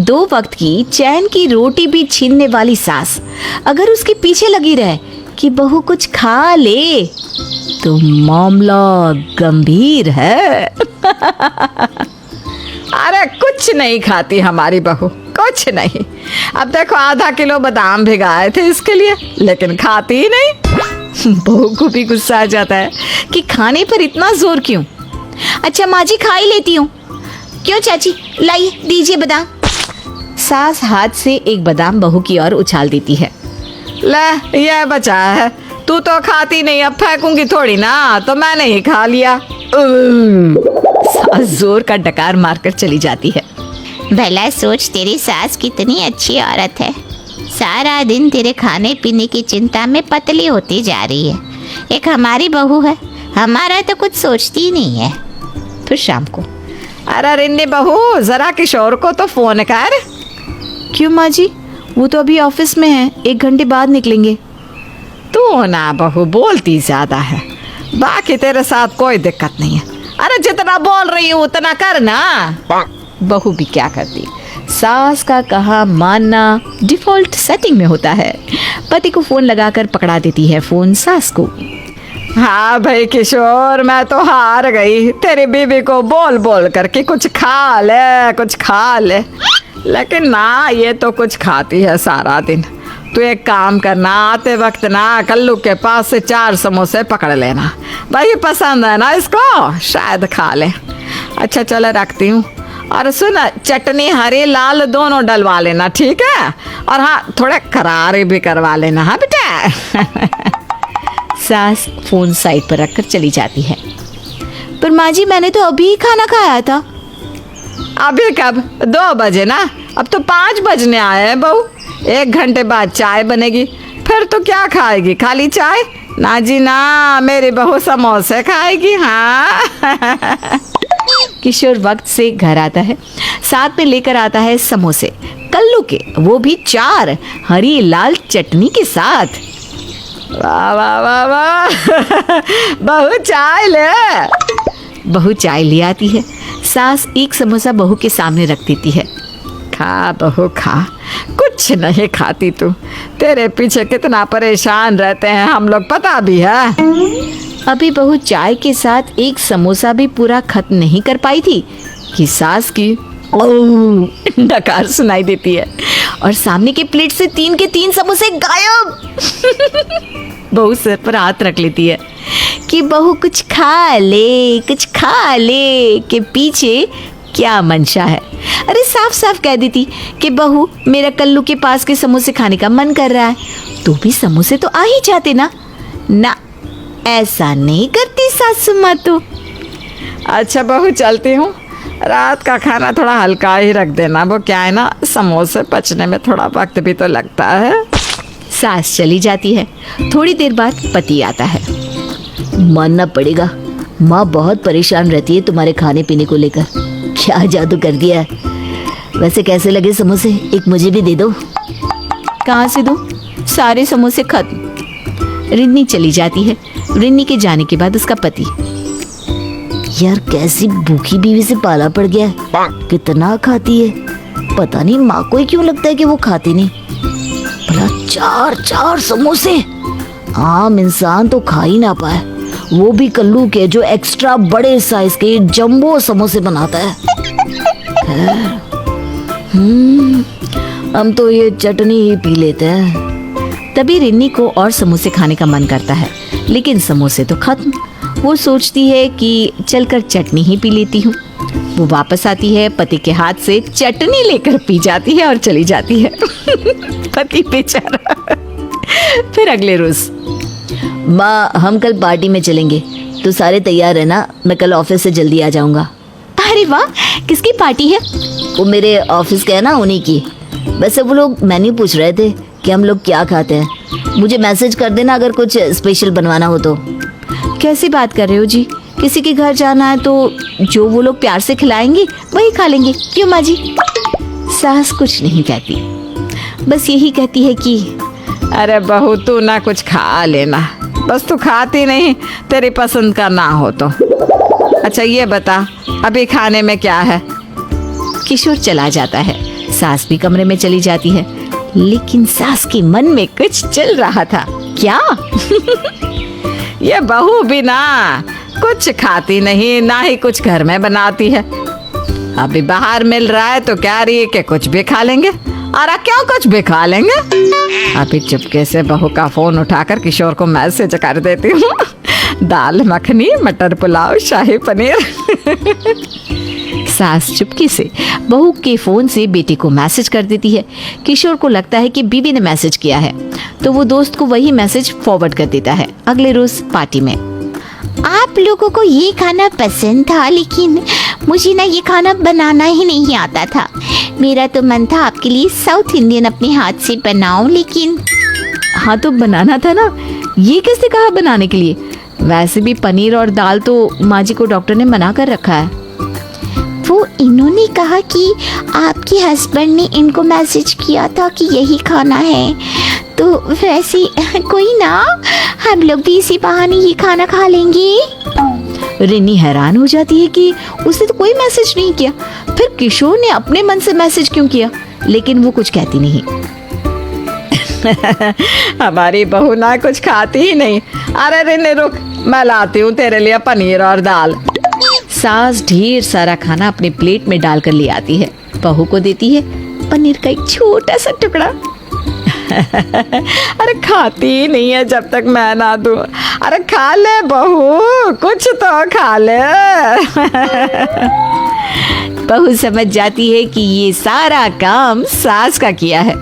दो वक्त की चैन की रोटी भी छीनने वाली सास अगर उसके पीछे लगी रहे कि बहू कुछ खा ले तो मामला गंभीर है। अरे कुछ नहीं खाती हमारी बहू, कुछ नहीं। अब देखो आधा किलो बादाम भिगाए थे इसके लिए, लेकिन खाती ही नहीं। बहू को भी गुस्सा आ जाता है कि खाने पर इतना जोर क्यों। अच्छा माँ जी खा ही लेती हूँ। क्यों चाची, लाइए दीजिए बादाम। सास हाथ से एक बादाम बहू की ओर उछाल देती है। ले ये बचा है, तू तो खाती नहीं, अब फेंकूंगी थोड़ी ना, तो मैंने ही खा लिया। सास जोर का डकार मारकर चली जाती है। भला सोच, तेरी सास कितनी अच्छी औरत है। सारा दिन तेरे खाने पीने की चिंता में पतली होती जा रही है। एक हमारी बहू है, हमारा तो कुछ सोचती ही नहीं है। फिर शाम को, अरे रिन्नी बहू, जरा किशोर को तो फोन कर। क्यों माँ जी, वो तो अभी ऑफिस में है, 1 घंटे बाद निकलेंगे। तू ना बहू बोलती ज्यादा है, बाकी तेरे साथ कोई दिक्कत नहीं है। अरे जितना बोल रही हूँ उतना कर ना। बहू भी क्या करती, सास का कहा मानना डिफॉल्ट सेटिंग में होता है। पति को फोन लगाकर पकड़ा देती है फोन सास को। हाँ भाई किशोर, मैं तो हार गई। तेरी बीवी को बोल बोल करके कुछ खा ले, कुछ खा ले, लेकिन ना ये तो कुछ खाती है सारा दिन। तू एक काम करना, आते वक्त ना कल्लू के पास से 4 समोसे पकड़ लेना, भाई पसंद है ना इसको, शायद खा ले। अच्छा चलो रखती हूँ। और सुन, चटनी हरी लाल दोनों डलवा लेना, ठीक है? और हाँ, थोड़े करारे भी करवा लेना, हाँ बेटा। सास फोन साइड पर रखकर चली जाती है। पर माँ जी, मैंने तो अभी खाना खाया था। अभी कब? 2 बजे ना, अब तो 5 बजने आए हैं बहू। 1 घंटे बाद चाय बनेगी, फिर तो क्या खाएगी, खाली चाय? ना जी ना, मेरी बहू समोसे खाएगी। हाँ। किशोर वक्त से घर आता है, साथ में लेकर आता है समोसे, कल्लू के, वो भी 4, हरी लाल चटनी के साथ। वाह वाह वाह वाह। बहू चाय ले। बहू चाय ले आती है। सास एक समोसा बहू के सामने रख देती है। खा बहू खा, कुछ नहीं खाती तू। तेरे पीछे कितना परेशान रहते हैं हम लोग, पता भी है। अभी बहू चाय के साथ एक समोसा भी पूरा खत्म नहीं कर पाई थी कि सास की डकार सुनाई देती है और सामने के प्लेट से 3 के 3 समोसे गायब। बहू सर पर हाथ रख लेती है कि बहू कुछ खा ले, कुछ खा ले के पीछे क्या मंशा है। अरे साफ साफ कह देती कि बहू, मेरा कल्लू के पास के समोसे खाने का मन कर रहा है, तो भी समोसे तो आ ही जाते ना। ना, ऐसा नहीं करती सासू माँ तो। अच्छा बहू चलती हूँ, रात का खाना थोड़ा हल्का ही रख देना, वो क्या है ना, समोसे पचने में थोड़ा वक्त भी तो लगता है। सास चली जाती है। थोड़ी देर बाद पति आता है। मानना पड़ेगा, माँ बहुत परेशान रहती है तुम्हारे खाने पीने को लेकर। क्या जादू कर दिया है। वैसे कैसे लगे समोसे, एक मुझे भी दे दो। कहाँ से दूँ, सारे समोसे खत्म। रिन्नी चली जाती है। रिन्नी के जाने के बाद उसका पति, यार कैसी भूखी बीवी से पाला पड़ गया है, कितना खाती है, पता नहीं माँ को ही क्यों लगता है कि वो खाती नहीं। भला 4 समोसे, आम इंसान तो खा ही ना पाए, वो भी कल्लू के जो एक्स्ट्रा बड़े साइज के जंबो समोसे बनाता है। हम तो ये चटनी ही पी लेते हैं। तभी रिन्नी को और समोसे खाने का मन करता है, लेकिन समोसे तो खत्म। वो सोचती है कि चलकर चटनी ही पी लेती हूँ। वो वापस आती है, पति के हाथ से चटनी लेकर पी जाती है और चली जाती है। पति बेचारा। फिर अगले रोज, माँ हम कल पार्टी में चलेंगे, तो सारे तैयार है ना, मैं कल ऑफिस से जल्दी आ जाऊंगा। अरे वाह, किसकी पार्टी है? वो मेरे ऑफिस के है ना, उन्हीं की। वैसे वो लोग मेन्यू पूछ रहे थे कि हम लोग क्या खाते हैं, मुझे मैसेज कर देना अगर कुछ स्पेशल बनवाना हो तो। कैसी बात कर रहे हो जी, किसी के घर जाना है तो जो वो लोग प्यार से खिलाएंगे वही खा लेंगे, क्यों माँ जी? सास कुछ नहीं कहती, बस यही कहती है कि अरे बहू तू ना कुछ खा लेना, बस तू खाती नहीं, तेरी पसंद का ना हो तो। अच्छा ये बता अभी खाने में क्या है? किशोर चला जाता है। सास भी कमरे में चली जाती है, लेकिन सास के मन में कुछ चल रहा था। क्या? ये बहू भी ना कुछ खाती नहीं, ना ही कुछ घर में बनाती है। अभी बाहर मिल रहा है तो कह रही है कि कुछ भी खा लेंगे। अरे क्यों कुछ भी खा लेंगे? अभी चुपके से बहू का फोन उठाकर किशोर को मैसेज कर देती हूँ। दाल मखनी, मटर पुलाव, शाही पनीर। सास चुपके से बहू के फोन से बेटे को मैसेज कर देती है। किशोर को लगता है कि बीवी ने मैसेज किया है, तो वो दोस्त को वही मैसेज फॉरवर्ड कर देता है। अगले रोज पार्टी में आप लोगों को ये खाना पसंद था, लेकिन मुझे ना ये खाना बनाना ही नहीं आता था। मेरा तो मन था आपके लिए साउथ इंडियन अपने हाथ से बनाऊं, लेकिन हाँ तो बनाना था ना, ये किसने कहा बनाने के लिए? वैसे भी पनीर और दाल तो माँ जी को डॉक्टर ने मना कर रखा है। वो इन्होंने कहा कि आपके हस्बैंड ने इनको मैसेज किया था कि यही खाना है, तो वैसे कोई ना, हम लोग भी इसी बहाने ये खाना खा लेंगे। रिन्नी हैरान हो जाती है कि उसने तो कोई मैसेज नहीं किया, फिर किशोर ने अपने मन से मैसेज क्यों किया? लेकिन वो कुछ कहती नहीं। हमारी बहू ना कुछ खाती ही नहीं। अरे रिन्नी रुक, मैं लाती हूँ तेरे लिए पनीर और दाल। सास ढेर सारा खाना अपने प्लेट में डालकर ले आती है, बहू को देती है पनीर का एक छोटा सा टुकड़ा। अरे खाती ही नहीं है जब तक मैं ना दूं। अरे खा ले बहू, कुछ तो खा ले। बहू समझ जाती है कि ये सारा काम सास का किया है।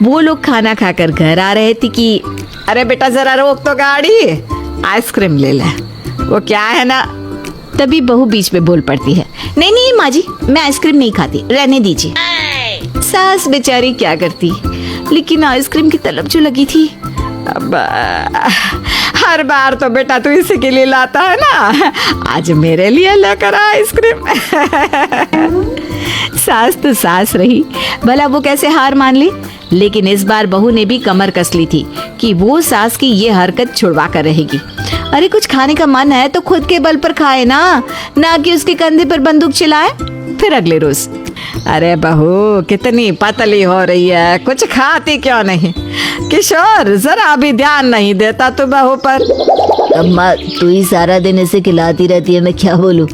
वो लोग खाना खाकर घर आ रहे थे कि अरे बेटा जरा रोक तो गाड़ी, आइसक्रीम ले ले। वो क्या है ना, तभी बहू बीच में बोल पड़ती है, नहीं नहीं माँ जी, मैं आइसक्रीम नहीं खाती, रहने दीजिए। सास बेचारी क्या करती, लेकिन आइसक्रीम की तलब जो लगी थी। अब हर बार तो बेटा तू इसी के लिए लाता है ना, आज मेरे लिए लेकर आ आइसक्रीम। सास तो सास रही, भला वो कैसे हार मान ली। लेकिन इस बार बहू ने भी कमर कस ली थी कि वो सास की ये हरकत छुड़वा कर रहेगी। अरे कुछ खाने का मन है तो खुद के बल पर खाए ना कि उसके कंधे पर बंदूक चलाए। फिर अगले रोज, अरे बहू कितनी पतली हो रही है, कुछ खाती क्यों नहीं? किशोर जरा भी ध्यान नहीं देता तू बहू पर। अम्मा तू ही सारा दिन इसे खिलाती रहती है, मैं क्या बोलूं?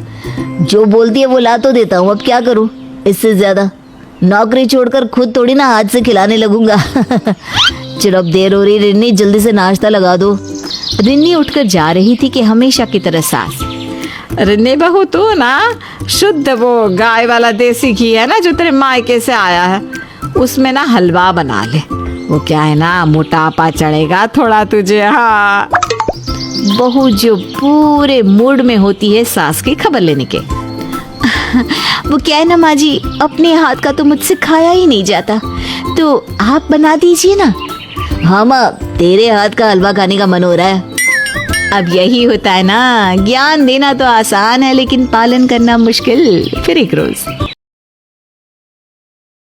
जो बोलती है वो ला तो देता हूँ, अब क्या करूँ? इससे ज्यादा नौकरी छोड़कर खुद थोड़ी ना हाथ से खिलाने लगूंगा। चलो अब देर हो रही, रिन्नी जल्दी से नाश्ता लगा दो। रिन्नी उठकर जा रही थी कि हमेशा की तरह सास, रिन्नी बहू तू ना शुद्ध वो गाय वाला देसी घी है ना जो तेरे मायके से आया है, उसमें ना हलवा बना ले। वो क्या है ना, मोटापा चढ़ेगा थोड़ा तुझे। हाँ बहू जो पूरे मूड में होती है सास की खबर लेने के। वो क्या है ना माँ जी, अपने हाथ का तो मुझसे खाया ही नहीं जाता, तो आप बना दीजिए ना। हाँ माँ, तेरे हाथ का हलवा खाने का मन हो रहा है। अब यही होता है ना, ज्ञान देना तो आसान है लेकिन पालन करना मुश्किल। फिर एक रोज